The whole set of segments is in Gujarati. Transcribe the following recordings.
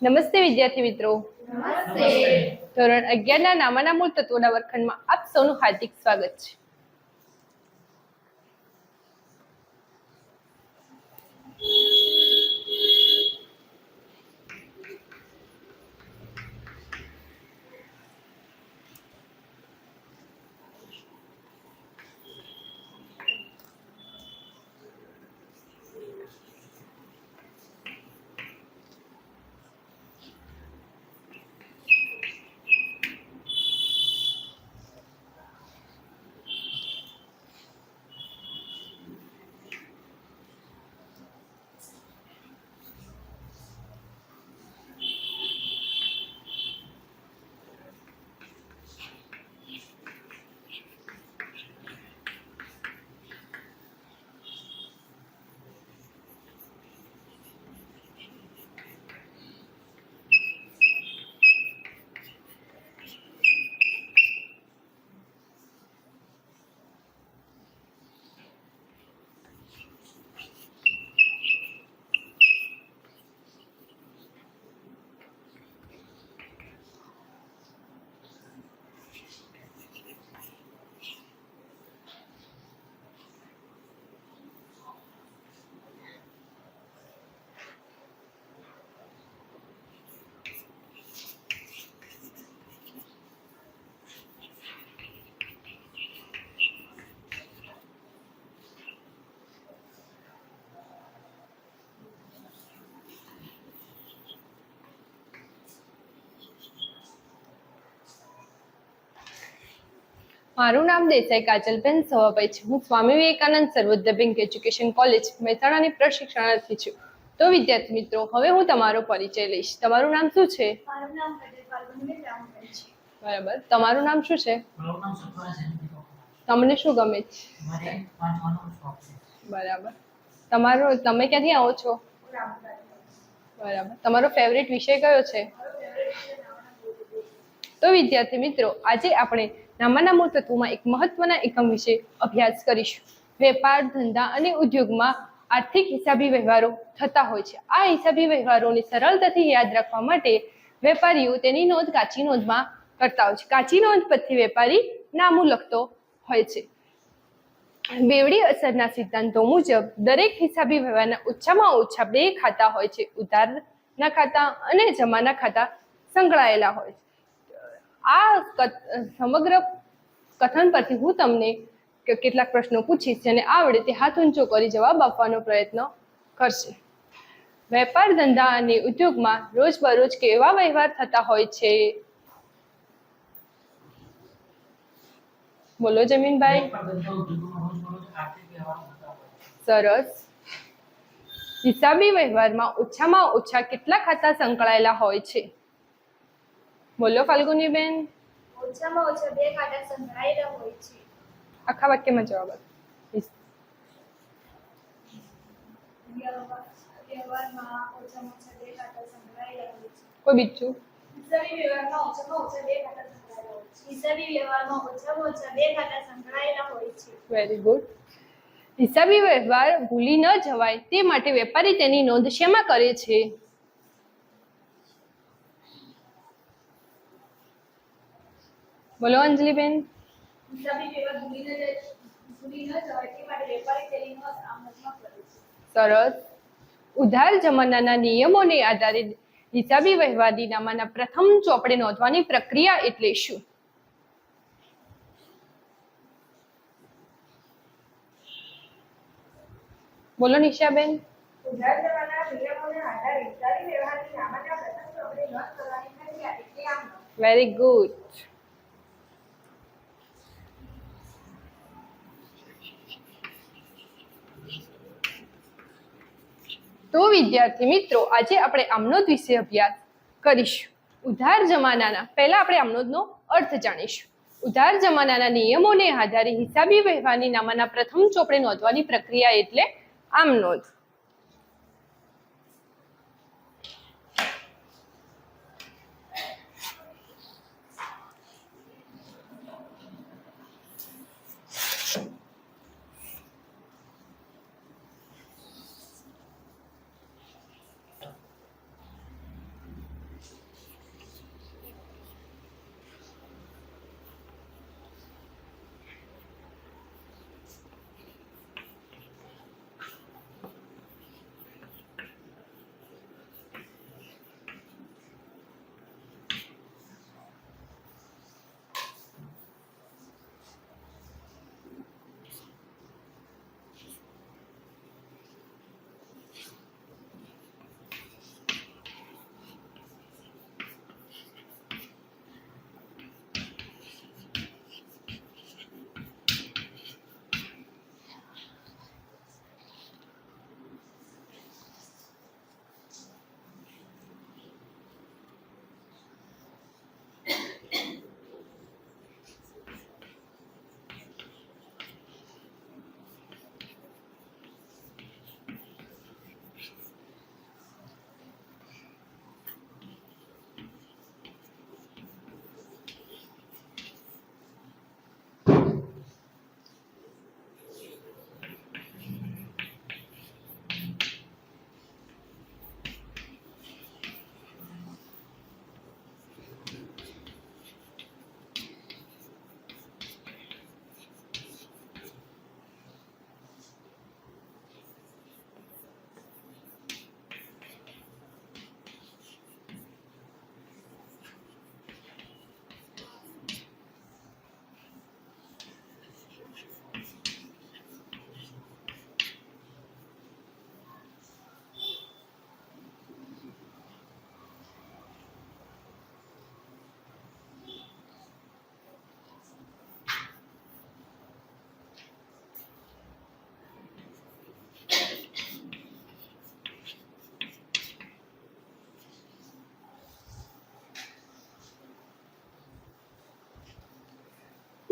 નમસ્તે વિદ્યાર્થી મિત્રો. નમસ્તે. ધોરણ 11 ના નામાના મૂળ તત્વોના વર્ગખંડમાં આપ સૌનું હાર્દિક સ્વાગત છે. મારું નામ દેસાઈ કાજલબેન સવાભાઈ છે. હું સ્વામી વિવેકાનંદ સર્વોદય બેંક એજ્યુકેશન કોલેજ મહેસાણાની પ્રશિક્ષણાર્થી છું. તો વિદ્યાર્થી મિત્રો, હવે હું તમારો પરિચય લઈશ. તમારું નામ શું છે? મારું નામ પાર્વતીબેન રામભાઈ છે. બરાબર. તમારું નામ શું છે? મારું નામ સત્વરા છે. તમને શું ગમે છે? મને વાંચવાનો શોખ છે. બરાબર. તમે ક્યાંથી આવો છો? બરાબર. તમારો ફેવરેટ વિષય કયો છે? તો વિદ્યાર્થી મિત્રો, આજે આપણે નામાના મૂળ તત્વોમાં એક મહત્વના એકમ વિશે અભ્યાસ કરીશું. વેપાર, ધંધા અને ઉદ્યોગમાં આર્થિક હિસાબી વ્યવહારો થતા હોય છે. આ હિસાબી વ્યવહારોને સરળતાથી યાદ રાખવા માટે વેપારીઓ તેની નોંધ કાચી નોંધમાં કરતા હોય છે. કાચી નોંધ પરથી વેપારી નામું લખતો હોય છે. બેવડી અસરના સિદ્ધાંતો મુજબ દરેક હિસાબી વ્યવહારના ઓછામાં ઓછા 2 ખાતા હોય છે. ઉધારના ખાતા અને જમાના ખાતા સંકળાયેલા હોય છે. આ સમગ્ર કથન પરથી હું તમને કેટલાક પ્રશ્નો પૂછીશ, જેને આવડે તે હાથ ઊંચો કરી જવાબ આપવાનો પ્રયત્ન કરશે. વેપાર, ધંધા અને ઉદ્યોગમાં રોજબરોજ કેવા વ્યવહાર થતા હોય છે? બોલો જમીનભાઈ. સરસ. હિસાબી વ્યવહારમાં ઓછામાં ઓછા કેટલા ખાતા સંકળાયેલા હોય છે? બોલો ફાલ્ગુનીબેન. ઓછામાં ઓછા 2 ખાતા સંકળાયેલા હોય છે. આખા વાક્યમાં જવાબ આપો. વ્યવહારમાં ઓછામાં ઓછા 2 ખાતા સંકળાયેલા હોય છે. કોઈ બીજું? હિસાબી વ્યવહારમાં ઓછામાં ઓછા 2 ખાતા સંકળાયેલા હોય છે. હિસાબી વ્યવહારમાં ઓછામાં ઓછા 2 ખાતા સંકળાયેલા હોય છે. Very good. હિસાબી વ્યવહાર ભૂલી ન જવાય તે માટે વેપારી તેની નોંધ શેમાં કરે છે? બોલો અંજલિબેન. હિસાબી વ્યવહાર ભૂલી ન જવાય તે માટે વેપારી તેની નોંધ આમદમાં કરે છે. સરસ. ઉધાર જમાનાના નિયમોને આધારે હિસાબી વ્યવહારની નામાના પ્રથમ ચોપડે નોંધવાની પ્રક્રિયા એટલે શું? બોલો નિશાબેન. ઉધાર જમાનાના નિયમોને આધારે હિસાબી વ્યવહારની નામાના પ્રથમ ચોપડે નોંધ કરવાની પ્રક્રિયા એટલે આમનોંધ. Very good. તો વિદ્યાર્થી મિત્રો, આજે આપણે આમનોંધ વિશે અભ્યાસ કરીશું. ઉધાર જમાનાના પહેલા આપણે આમનોંધનો અર્થ જાણીશું. ઉધાર જમાનાના નિયમોને આધારે હિસાબી વ્યવહારની નામાના પ્રથમ ચોપડે નોંધવાની પ્રક્રિયા એટલે આમનોંધ.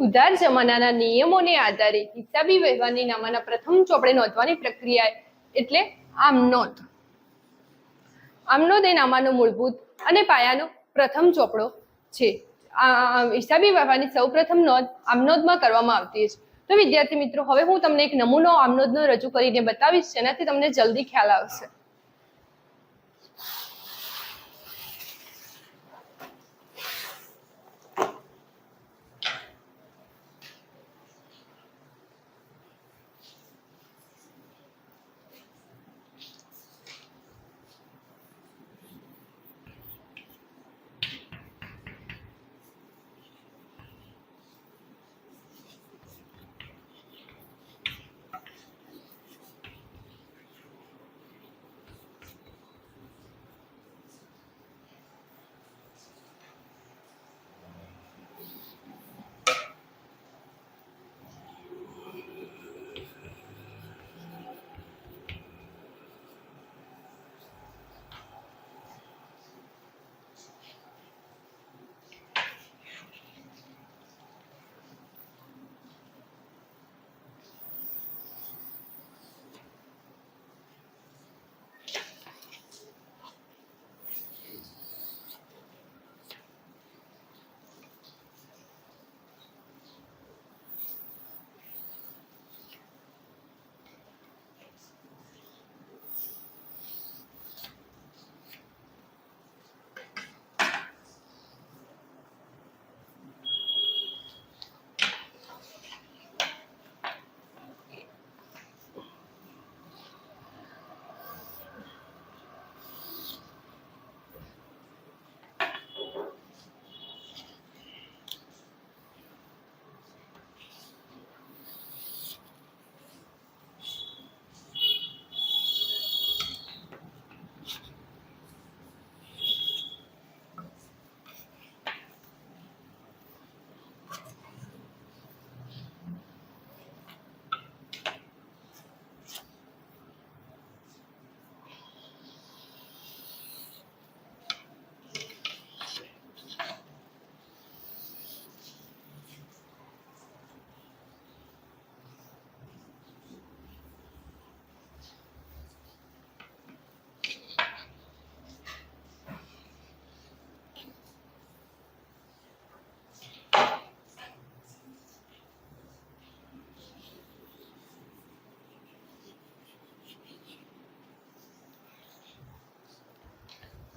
ઉધાર જમાનાના નિયમોને આધારે હિસાબી વ્યવહારની નામાના પ્રથમ ચોપડે નોંધવાની પ્રક્રિયા એટલે આમનોંધ. આમનોંધ એ નામાનો મૂળભૂત અને પાયાનો પ્રથમ ચોપડો છે. આ હિસાબી વ્યવહારની સૌપ્રથમ નોંધ આમનોંધમાં કરવામાં આવતી છે. તો વિદ્યાર્થી મિત્રો, હવે હું તમને એક નમૂનો આમનોંધનો રજૂ કરીને બતાવીશ, જેનાથી તમને જલ્દી ખ્યાલ આવશે.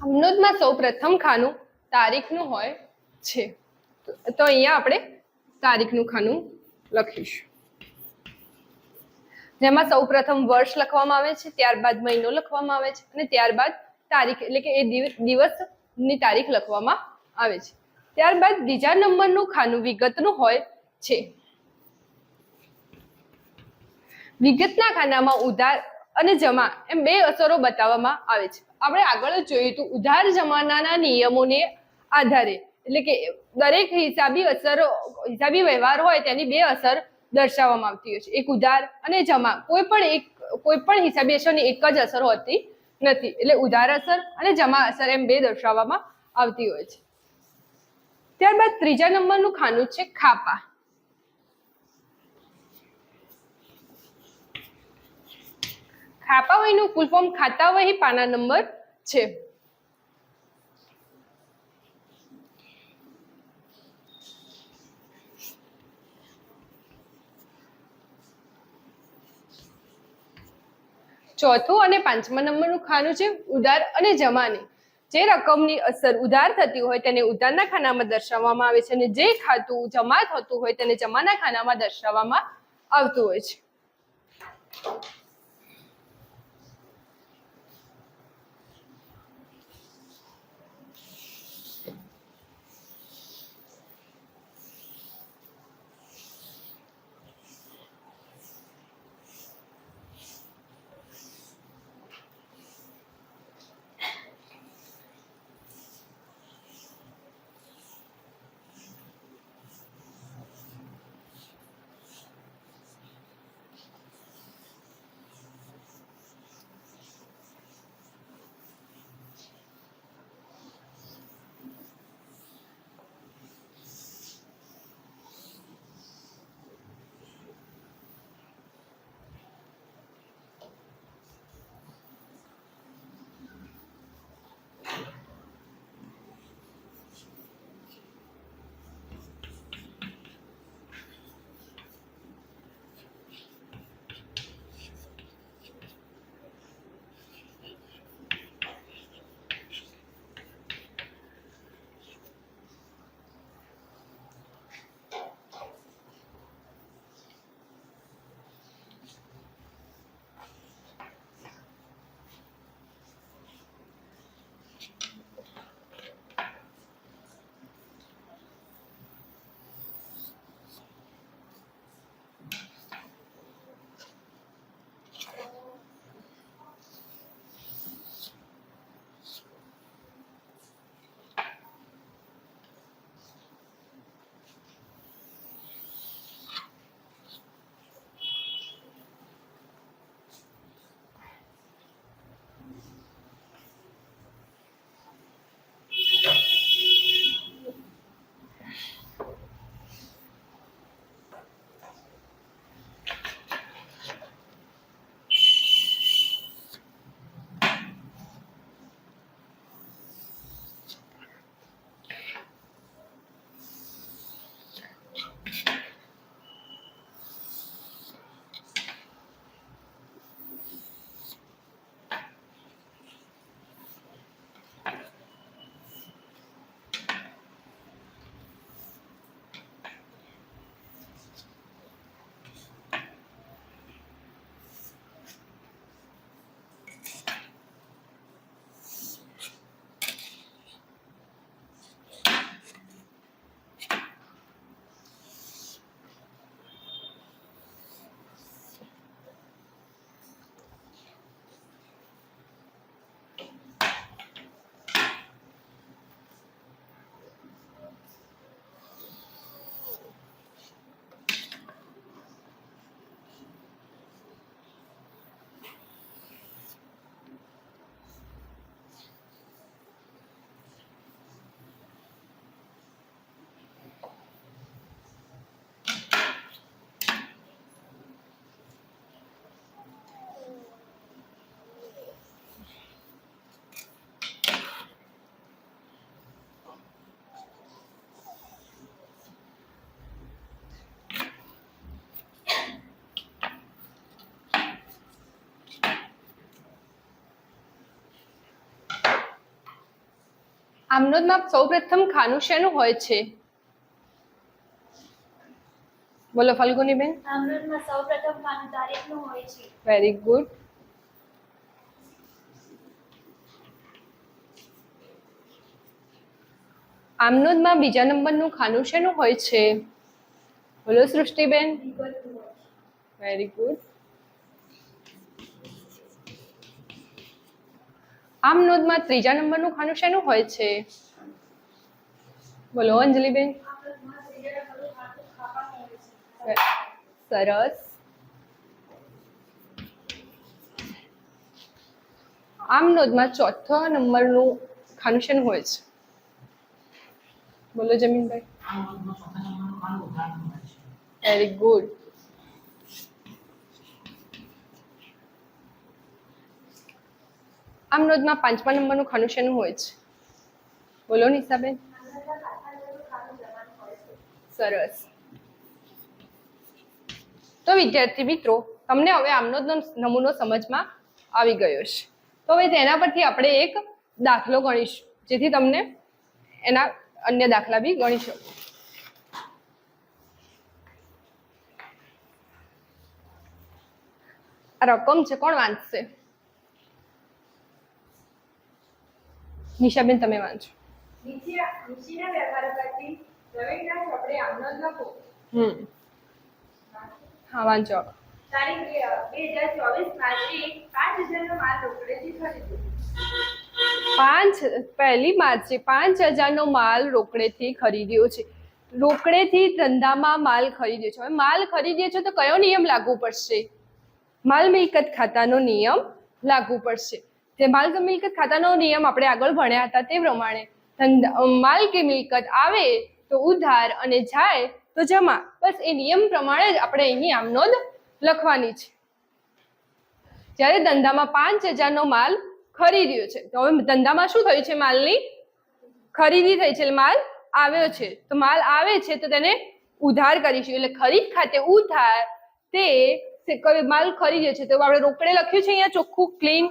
આમનોંધમાં સૌ પ્રથમ ખાનું તારીખનું હોય છે. તો અહીંયા આપણે તારીખનું ખાનું લખીશું, જેમાં સૌ પ્રથમ વર્ષ લખવામાં આવે છે, ત્યારબાદ મહિનો લખવામાં આવે છે અને ત્યારબાદ તારીખ એટલે કે એ દિવસની તારીખ લખવામાં આવે છે. ત્યારબાદ બીજા નંબરનું ખાનું વિગતનું હોય છે. વિગતના ખાનામાં ઉધાર અને જમા એમ બે અસરો બતાવવામાં આવે છે. આપણે આગળ જ જોયું હતું, ઉધાર જમાનાના નિયમોને આધારે એટલે કે દરેક હિસાબી વ્યવહાર હોય તેની બે અસર દર્શાવવામાં આવતી હોય છે, એક ઉધાર અને જમા. કોઈ પણ હિસાબી અસરની એક જ અસર હોતી નથી, એટલે ઉધાર અસર અને જમા અસર એમ બે દર્શાવવામાં આવતી હોય છે. ત્યારબાદ ત્રીજા નંબરનું ખાનું છે ખાપા. ખાપા વહીનું ફૂલ ફોર્મ ખાતા વહી પાના નંબર છે. ચોથું અને પાંચમા નંબરનું ખાનું છે ઉધાર અને જમાની. જે રકમની અસર ઉધાર થતી હોય તેને ઉધારના ખાનામાં દર્શાવવામાં આવે છે અને જે ખાતું જમા થતું હોય તેને જમાના ખાનામાં દર્શાવવામાં આવતું હોય છે. આમનોંધમાં સૌપ્રથમ ખાનું શેનું હોય છે? બોલો ફલ્ગુનીબેન. આમનોંધમાં સૌપ્રથમ ખાનું તારીખનું હોય છે. Very good. આમનોંધમાં બીજા નંબરનું ખાનું શેનું હોય છે? બોલો સૃષ્ટિબેન. Very good. આમનોંધમાં ત્રીજા નંબરનું ખાનું શેનું હોય છે? બોલો અંજલિબેન. સરસ. આમનોંધમાં ચોથા નંબરનું ખાનું શેનું હોય છે? બોલો જમીનભાઈ. આ નોંધમાં ચોથા નંબરનું ખાનું ઉધારનું હોય છે. Very good. આમનોંધમાં પાંચમા નંબરનું ખાનું શેનું હોય છે? બોલો નિશાબેન. સરસ. તો વિદ્યાર્થી મિત્રો, તમને હવે આમનોંધનો નમૂનો સમજમાં આવી ગયો છે. તો હવે તેના પરથી આપણે એક દાખલો ગણીશું, જેથી તમને એના અન્ય દાખલા બી ગણી શકો. આ રકમ છે, કોણ વાંચશે? નિશાબેન તમે વાંચો. નીચેના વ્યવહારો પરથી પ્રવીણના ચોપડે આમનોંધ લખો. હા વાંચો. તારીખ 2024 માર્ચે 5000 નો માલ રોકડેથી ખરીદ્યો. 1 માર્ચે 5000 નો માલ રોકડેથી ખરીદ્યો છે. રોકડેથી ધંધામાં માલ ખરીદ્યો છે. હવે માલ ખરીદ્યો છે તો કયો નિયમ લાગુ પડશે? માલ મિલકત ખાતાનો નિયમ લાગુ પડશે. તે માલ મિલકત ખાતાનો નિયમ આપણે આગળ ભણ્યા હતા તે પ્રમાણે માલ કે મિલકત આવે તો ઉધાર અને જાય તો જમા. બસ એ નિયમ પ્રમાણે જ આપણે એની આમનોંધ લખવાની છે. જ્યારે ધંધામાં 5000 નો માલ ખરીદ્યો છે, તો હવે ધંધામાં શું થયું છે? માલની ખરીદી થઈ છે, માલ આવ્યો છે. તો માલ આવે છે તો તેને ઉધાર કરીશું, એટલે ખરીદ ખાતે ઉધાર. તે માલ ખરીદ્યો છે તો આપણે રોકડે લખ્યું છે અહીંયા ચોખ્ખું ક્લીન.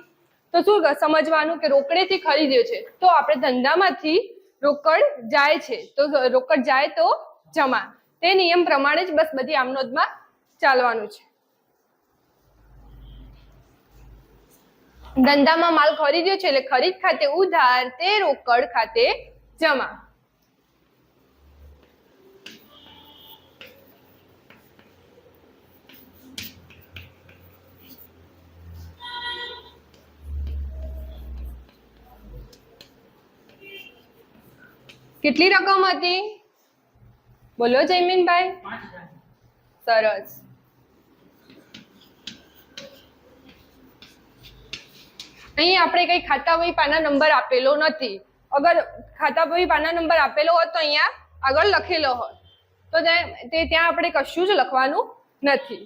તો શું સમજવાનું કે રોકડેથી ખરીદ્યો છે તો આપણે ધંધામાંથી રોકડ જાય છે તો રોકડ જાય તો જમા. તે નિયમ પ્રમાણે જ બસ બધી આમનોંધમાં ચાલવાનું છે. ધંધામાં માલ ખરીદ્યો છે એટલે ખરીદ ખાતે ઉધાર, તે રોકડ ખાતે જમા. કેટલી રકમ હતી? બોલો જયમીનભાઈ. 5000. સરસ. અહીં આપણે કઈ ખાતા વહી પાના નંબર આપેલો નથી. અગર ખાતા વહી પાના નંબર આપેલો હોત તો અહીંયા આગળ લખેલો હોત, તો ત્યાં આપણે કશું જ લખવાનું નથી.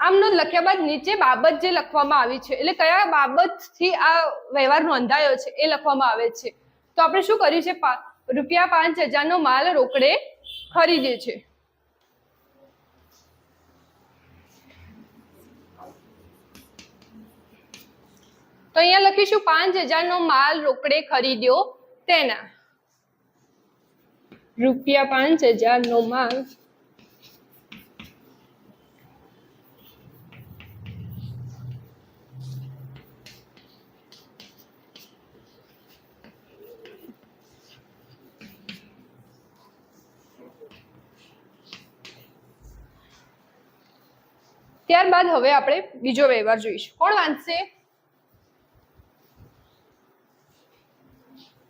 આમનોંધ લખ્યા બાદ નીચે બાબત જે લખવામાં આવી છે, એટલે કયા બાબતથી આ વ્યવહાર નોંધાયો છે એ લખવામાં આવે છે. તો આપણે શું કર્યું છે? ₹5000 નો માલ રોકડે ખરીદે છે. તો અહીંયા લખીશું 5000 નો માલ રોકડે ખરીદ્યો તેના. ₹5000 નો માલ ત્યારબાદ હવે આપણે બીજો વ્યવહાર જોઈશું. કોણ વાંચશે?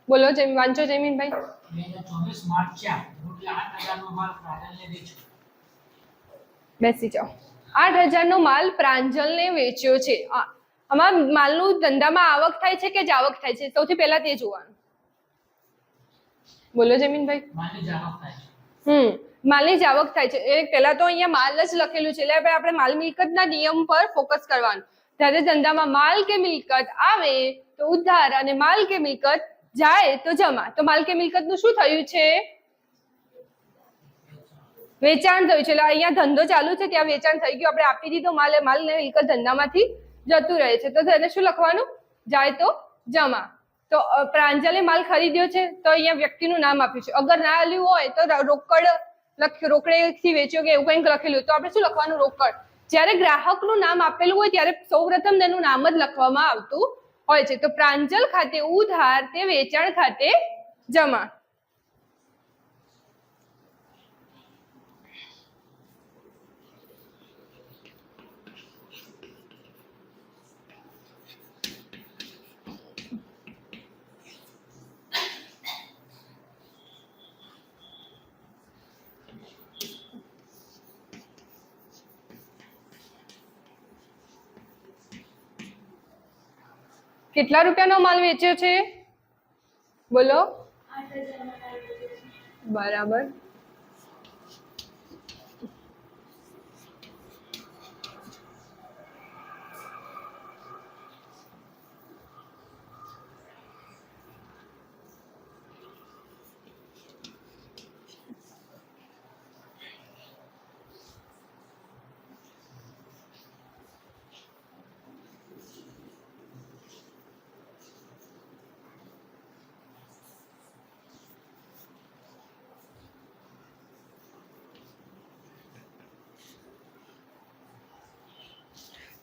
બોલો વાંચો જયમીનભાઈ. 2024 માર્ચ 4 ₹8000 નો માલ પ્રાંજલને વેચ્યો. બેસી જાઓ. 8000 નો માલ પ્રાંજલને વેચ્યો છે. આમાં માલનું ધંધામાં આવક થાય છે કે જાવક થાય છે? સૌથી પહેલા તે જોવાનું. બોલો જયમીનભાઈ. માલની જાવક થાય છે. માલની જાવક થાય છે. એ પહેલા તો અહીંયા માલ જ લખેલું છે, એટલે આપણે માલ મિલકતના નિયમ પર ફોકસ કરવાનું. જ્યારે ધંધામાં માલ કે મિલકત આવે તો ઉધાર અને માલ કે મિલકત જાય તો જમા. તો માલ કે મિલકતનું શું થયું છે? વેચાણ થયું છે. એટલે અહીંયા ધંધો ચાલુ છે ત્યાં વેચાણ થઈ ગયું. આપણે આપી દીધો માલ, માલ ને મિલકત ધંધામાંથી જતું રહે છે, તો તેને શું લખવાનું? જાય તો જમા. તો પ્રાંજલે માલ ખરીદ્યો છે તો અહીંયા વ્યક્તિનું નામ આપ્યું છે. અગર ના આલ્યું હોય તો રોકડેથી વેચ્યો કે એવું કંઈક લખેલું તો આપણે શું લખવાનું? રોકડ. જ્યારે ગ્રાહકનું નામ આપેલું હોય ત્યારે સૌપ્રથમ તેનું નામ જ લખવામાં આવતું હોય છે. તો પ્રાંજલ ખાતે ઉધાર તે વેચાણ ખાતે જમા. કેટલા રૂપિયાનો માલ વેચ્યો છે? બોલો. 8,000 નો માલ વેચ્યો છે. બરાબર.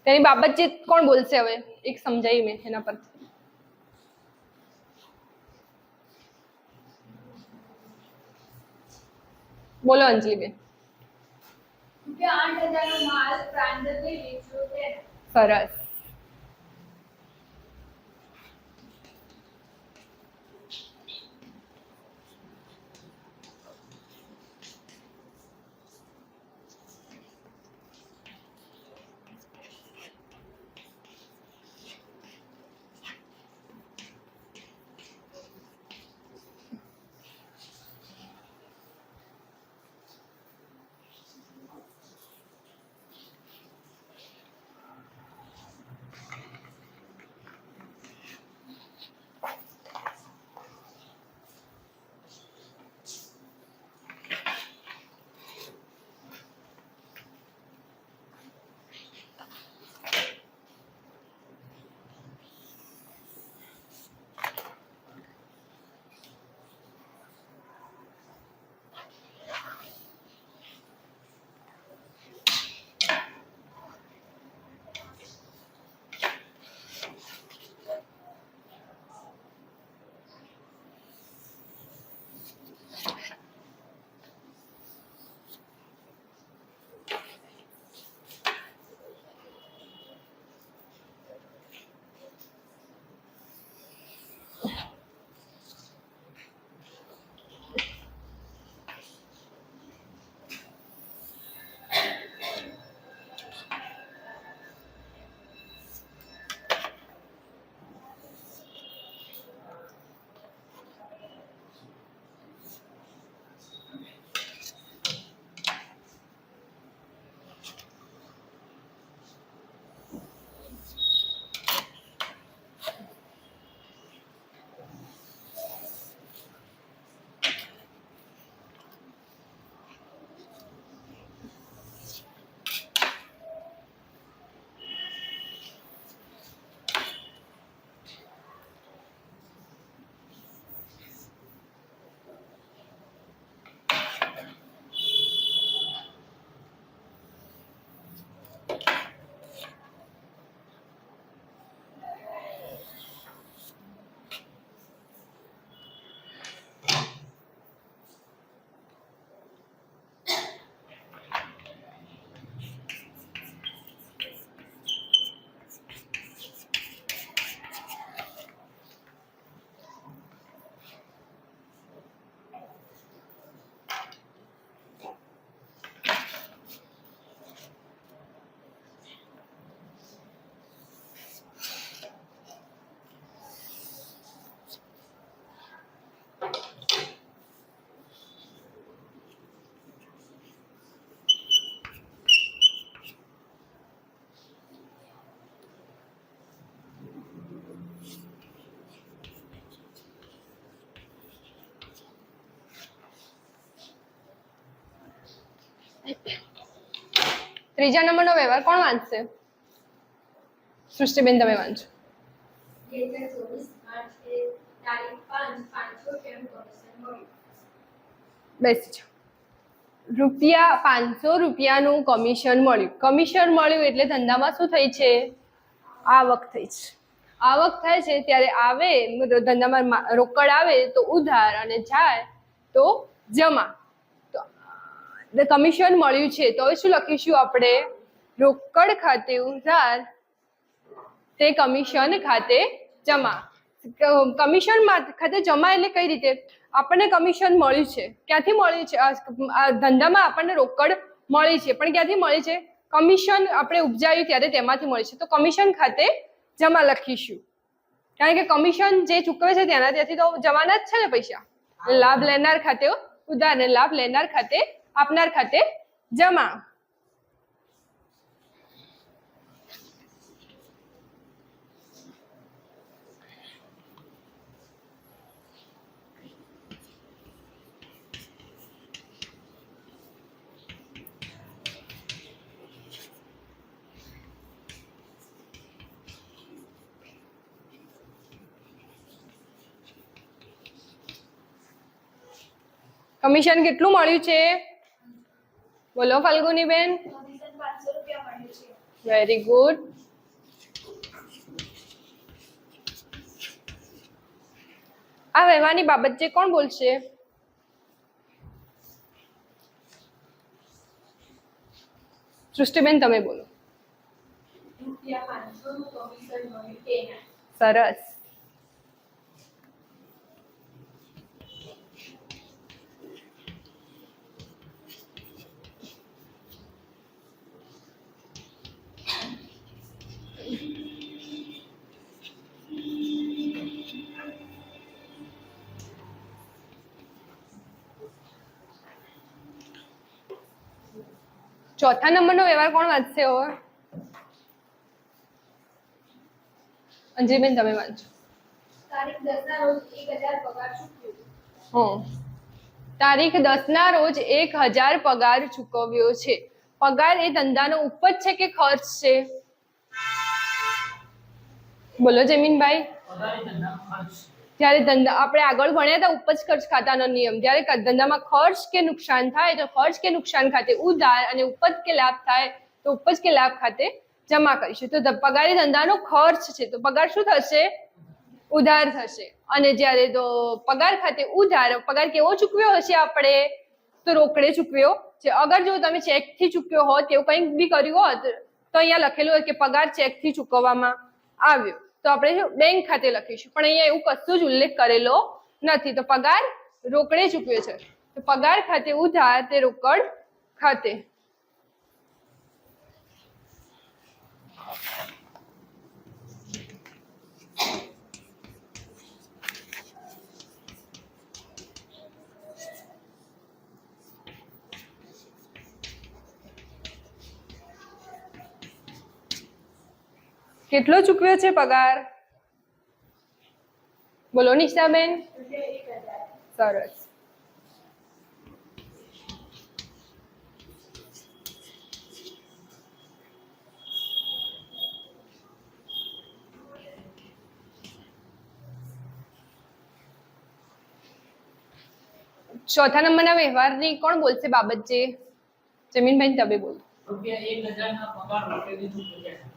તેની બાબત જે કોણ બોલશે હવે? એક સમજાવી મેં એના પર. બોલો અંજલિબેન. ₹8,000 નો માલ પ્રાંજલે વેચ્યો છે. સરસ. ત્રીજા નંબરનો વ્યવહાર કોણ વાંચશે? સૃષ્ટિબેન તમે વાંચો. 2024 8 બેસી જાઓ. ₹500 કમિશન મળ્યું. કમિશન મળ્યું એટલે ધંધામાં શું થઈ છે? આવક થઈ છે. આવક થાય છે ત્યારે આવે ધંધામાં રોકડ આવે તો ઉધાર અને જાય તો જમા. તો કમિશન મળ્યું છે તો હવે શું લખીશું આપણે? રોકડ ખાતે ઉધાર તે કમિશન ખાતે જમા. કમિશન ખાતે જમા એટલે કઈ રીતે? આપણને કમિશન મળ્યું છે. ક્યાંથી મળ્યું છે? આ ધંધામાં આપણને રોકડ મળી છે, પણ ક્યાંથી મળી છે? કમિશન આપણે ઉપજાવ્યું ત્યારે તેમાંથી મળી છે, તો કમિશન ખાતે જમા લખીશું. કારણ કે કમિશન જે ચૂકવે છે ત્યાંથી તો જવાના જ છે ને પૈસા. લાભ લેનાર ખાતે ઉધાર અને લાભ લેનાર ખાતે આપનાર ખાતે જમા. કમિશન કેટલું મળ્યું છે? બોલો ફલ્ગુની બેન. કમિશન 500 રૂપિયા મળ્યું છે. Very good. આ વ્યવહારની બાબત છે કોણ બોલશે? સૃષ્ટિબેન તમે બોલો. ₹500 નું કમિશન મળ્યું તેના. સરસ. ચોથા નંબરનો વ્યવહાર કોણ વાંચશે હવે? અંજલીબેન તમે વાંચો. તારીખ 10 ના રોજ 1000 પગાર ચૂકવ્યો. તારીખ 10 ના રોજ 1000 પગાર ચૂકવ્યો છે. પગાર એ ધંધાનો ઉપજ છે કે ખર્ચ છે? બોલો જમીનભાઈ. પગાર એ ધંધાનો ખર્ચ. જ્યારે ધંધા આપણે આગળ ભણ્યા હતા ઉપજ ખર્ચ ખાતાનો નિયમ, જ્યારે ધંધામાં ખર્ચ કે નુકસાન થાય તો ખર્ચ કે નુકસાન ખાતે ઉધાર અને ઉપજ કે લાભ થાય તો ઉપજ કે લાભ ખાતે જમા કરીશું. તો પગાર એ ધંધાનો ખર્ચ છે તો પગાર શું થશે? ઉધાર થશે. અને જ્યારે તો પગાર ખાતે ઉધાર, પગાર કેવો ચૂકવ્યો હશે આપણે? તો રોકડે ચૂકવ્યો છે. અગર જો તમે ચેકથી ચૂકવ્યો હોત એવું કંઈક બી કર્યું હોત તો અહીંયા લખેલું હોય કે પગાર ચેકથી ચૂકવવામાં આવ્યો તો આપણે બેંક ખાતે લખીશું, પણ અહીંયા એવું કશું જ ઉલ્લેખ કરેલો નથી. તો પગાર રોકડે ચૂકવ્યો છે તો પગાર ખાતે ઉધાર તે રોકડ ખાતે. કેટલો ચૂકવ્યો છે પગાર? બોલો નિશાબેન. 1000. સરસ. ચોથા નંબરના વ્યવહારની કોણ બોલશે બાબત છે? જમીનભાઈ તમે બોલો. ₹1000 ના પગાર રોકડે ચૂકવ્યા.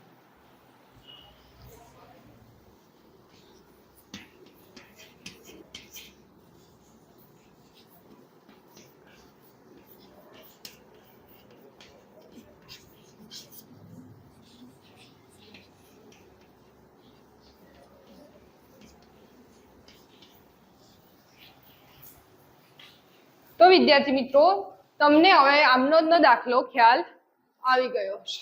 તો વિદ્યાર્થી મિત્રો તમને હવે આમનોંધનો દાખલો ખ્યાલ આવી ગયો છે.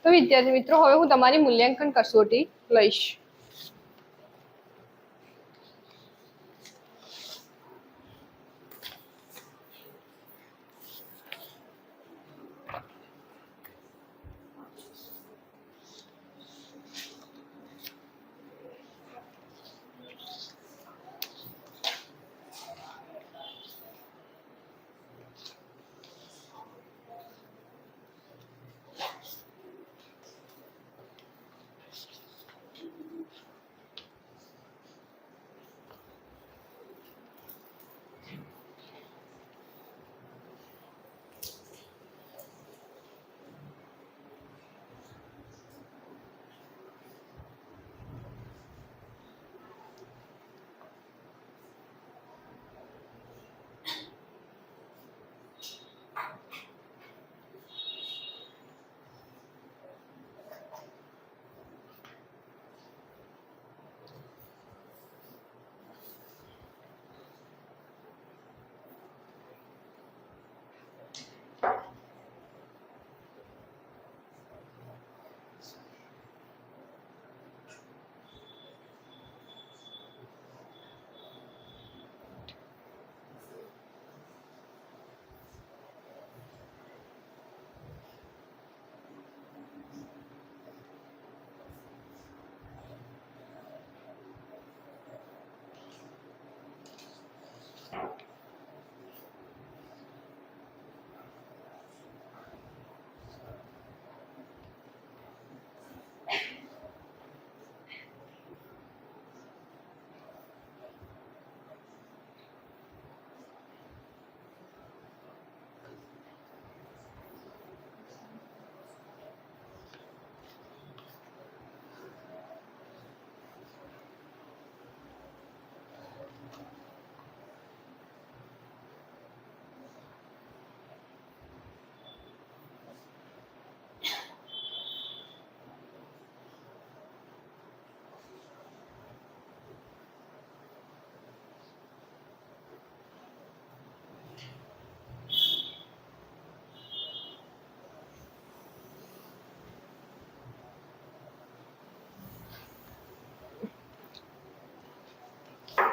તો વિદ્યાર્થી મિત્રો, હવે હું તમારી મૂલ્યાંકન કસોટી લઈશ.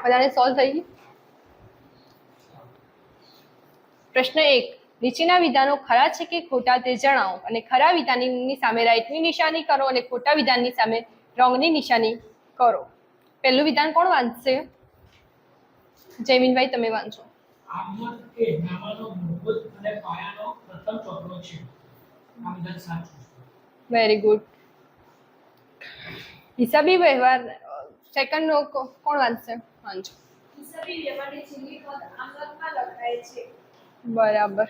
બધાને સોલ્વ થઈ ગયું? પ્રશ્ન 1, નીચેના વિધાનો ખરા છે કે ખોટા તે જણાવો અને ખરા વિધાનની સામે રાઈટની નિશાની કરો અને ખોટા વિધાનની સામે રોંગની નિશાની કરો. પહેલું વિધાન કોણ વાંચશે? જયમીનભાઈ, તમે વાંચો. આગમન એ નામાનો મૂળભૂત અને પાયાનો પ્રથમ ચોપડો છે. આ વિધાન સાચું છે. Very good. હિસાબી વ્યવહાર સેકન્ડ નો કોણ વાંચશે? વાંચો. હિસાબી વ્યવહારની છેલ્લી પદ આમલકમાં લખાય છે. બરાબર.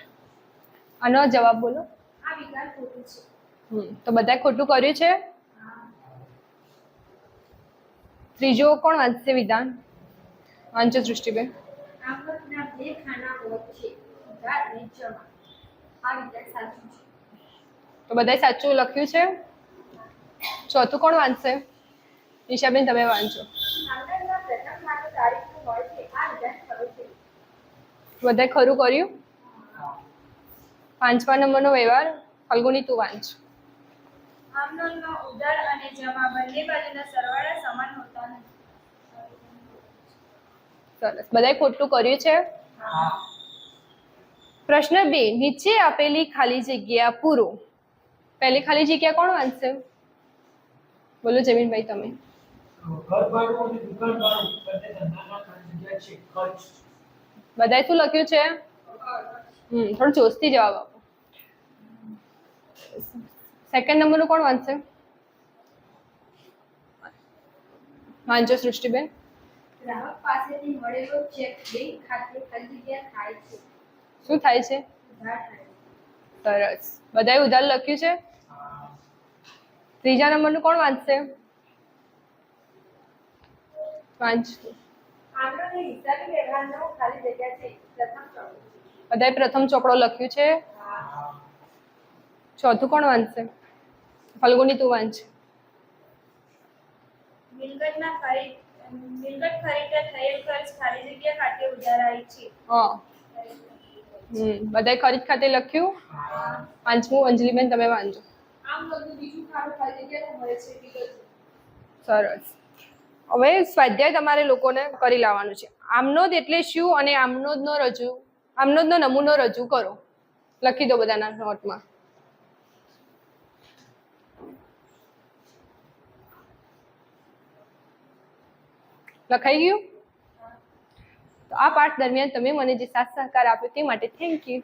આનો જવાબ બોલો. આ વિધાન ખોટું છે. તો બધાએ ખોટું કર્યું છે. ત્રીજો કોણ વાંચશે વિધાન? વાંચો સૃષ્ટિબેન. આમલકના 2 ખાના હોય છે, ઉધાર અને જમા. આ વિધાન સાચું છે. તો બધાએ સાચું લખ્યું છે. ચોથું કોણ વાંચશે? નિશાબેન, તમે વાંચો. આમલકના પ્રથમ ખાનું તારીખનું હોય છે. આ વિધાન ખરું છે. બધાએ ખરું કર્યું. 5મા નંબરનો વ્યવહાર ફલ્ગુની, તું વાંચ. આમનોંધમાં ઉધાર અને જમા બંને બાજુના સરવાળા સમાન હોતા નથી. સરસ. બધાએ ખોટું કર્યું છે. પ્રશ્ન 2, નીચે આપેલી ખાલી જગ્યા પૂરો. પહેલી ખાલી જગ્યા કોણ વાંચશે? બોલો જમીનભાઈ, તમે. ઘર ભાડું અને દુકાન ભાડું બંને ધંધાના ખાલી જગ્યા છે. ખર્ચ. બધાએ શું લખ્યું છે? થોડું જોશથી જવાબ આપો. સેકન્ડ નંબરનું કોણ વાંચશે? વાંચો સૃષ્ટિબેન. ગ્રાહક પાસેથી મળેલો ચેક બેંક ખાતે ખાલી જગ્યા થાય છે. શું થાય છે? ઉધાર થાય છે. સરસ. બધાએ ઉધાર લખ્યું છે? ત્રીજા નંબરનું કોણ વાંચશે? વાંચ. આમનો જે હિસાબી વ્યવહારનો ખાલી જગ્યા છે પ્રથમ ચોપડો. બધાએ પ્રથમ ચોપડો લખ્યું છે? ચોથું કોણ વાંચશે? ફલ્ગુની તું વાંચ. મિલકત ખરીદતા થયેલ ખર્ચ ખાલી જગ્યા ખાતે ઉધારાય છે. હા. બધાએ ખરીદ ખાતે લખ્યું? પાંચમું અંજલિબેન તમે વાંચો. આમ બધું બીજું ખાનું ખાલી જગ્યા મળે છે વિગત. સરસ. હવે સ્વાધ્યાય તમારે લોકોને કરી લાવવાનું છે. આમનોદ એટલે શું અને આમનોદનો નમૂનો રજૂ કરો. લખી દો બધાના નોટમાં. લખાઈ ગયું? તો આ પાઠ દરમિયાન તમે મને જે સાથ સહકાર આપ્યો તે માટે થેન્ક યુ.